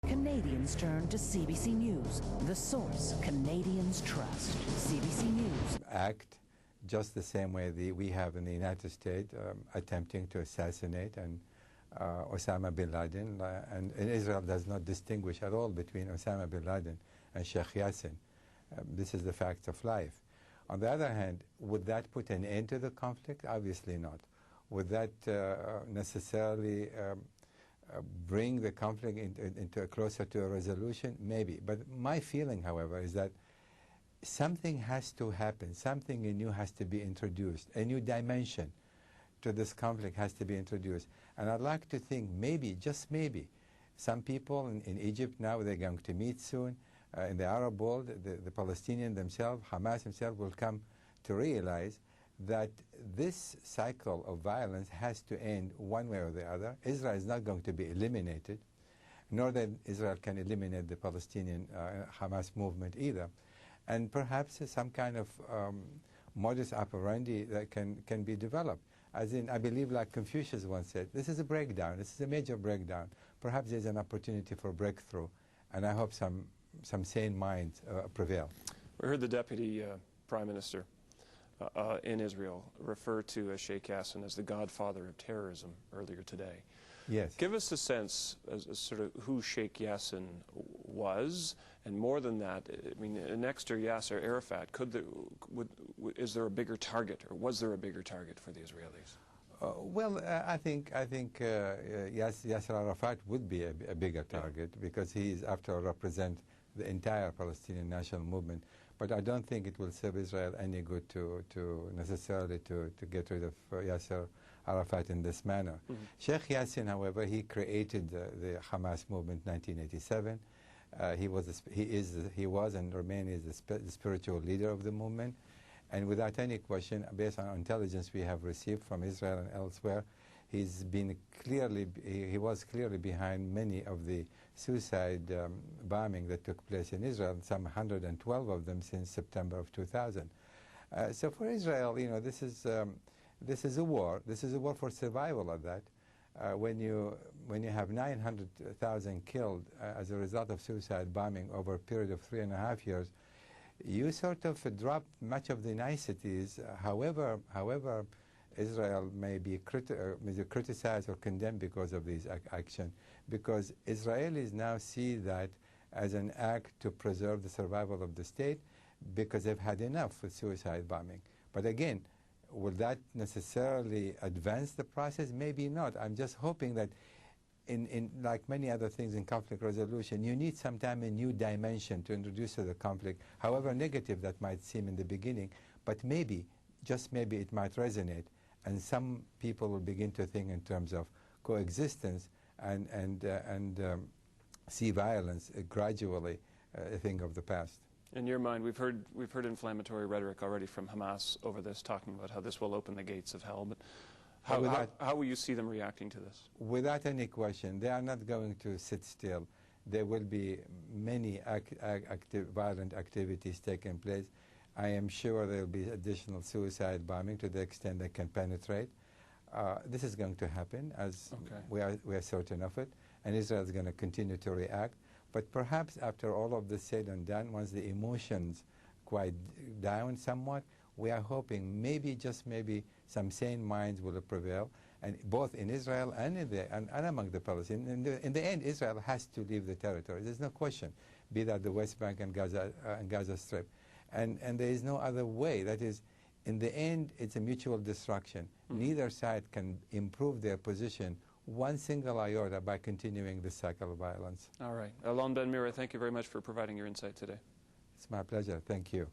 Canadians turn to CBC News, the source Canadians trust. CBC News. Act just the same way we have in the United States, attempting to assassinate Osama bin Laden, and Israel does not distinguish at all between Osama bin Laden and Sheikh Yassin. This is the fact of life. On the other hand, would that put an end to the conflict? Obviously not. Would that necessarily bring the conflict into closer to a resolution? Maybe. But my feeling, however, is that something has to happen. Something new has to be introduced. A new dimension to this conflict has to be introduced. And I'd like to think maybe, just maybe, some people in Egypt now, they're going to meet soon, in the Arab world, the Palestinians themselves, Hamas himself, will come to realize that this cycle of violence has to end one way or the other. Israel is not going to be eliminated, nor that Israel can eliminate the Palestinian Hamas movement either. And perhaps some kind of modus operandi that can be developed. As in, I believe, like Confucius once said, this is a breakdown, this is a major breakdown. Perhaps there's an opportunity for breakthrough, and I hope some sane minds prevail. We heard the Deputy Prime Minister in Israel refer to Sheikh Yassin as the godfather of terrorism earlier today. Yes. Give us a sense as sort of who Sheikh Yassin was, and more than that, I mean, next to Yasser Arafat, is there a bigger target, or was there a bigger target for the Israelis? Well, I think Yasser Arafat would be a bigger target, because he is, after all, represent the entire Palestinian national movement. But I don't think it will serve Israel any good to necessarily to get rid of Yasser Arafat in this manner. Mm-hmm. Sheikh Yassin, however, he created the Hamas movement in 1987. He was and remains the spiritual leader of the movement. And without any question, based on intelligence we have received from Israel and elsewhere, he was clearly behind many of the suicide bombing that took place in Israel, some 112 of them since September of 2000. So for Israel, you know, this is a war. This is a war for survival of that. When you have 900,000 killed as a result of suicide bombing over a period of 3.5 years, you sort of drop much of the niceties. However Israel may be criticized or condemned because of these action, because Israelis now see that as an act to preserve the survival of the state, because they've had enough with suicide bombing. But again, will that necessarily advance the process? Maybe not. I'm just hoping that in like many other things in conflict resolution, you need sometime a new dimension to introduce to the conflict, however negative that might seem in the beginning, but maybe, just maybe, it might resonate, and some people will begin to think in terms of coexistence and see violence gradually a thing of the past. In your mind, we've heard inflammatory rhetoric already from Hamas over this, talking about how this will open the gates of hell, but how will you see them reacting to this? Without any question, they are not going to sit still. There will be many violent activities taking place. I am sure there will be additional suicide bombing to the extent they can penetrate. This is going to happen, as we are certain of it, and Israel is going to continue to react. But perhaps after all of this said and done, once the emotions quiet down somewhat, we are hoping maybe, just maybe, some sane minds will prevail, and both in Israel and among the Palestinians. In the end, Israel has to leave the territory. There's no question, be that the West Bank and Gaza Strip. And there is no other way. That is, in the end, it's a mutual destruction. Mm-hmm. Neither side can improve their position one single iota by continuing this cycle of violence. All right. Alon Ben-Meir, thank you very much for providing your insight today. It's my pleasure. Thank you.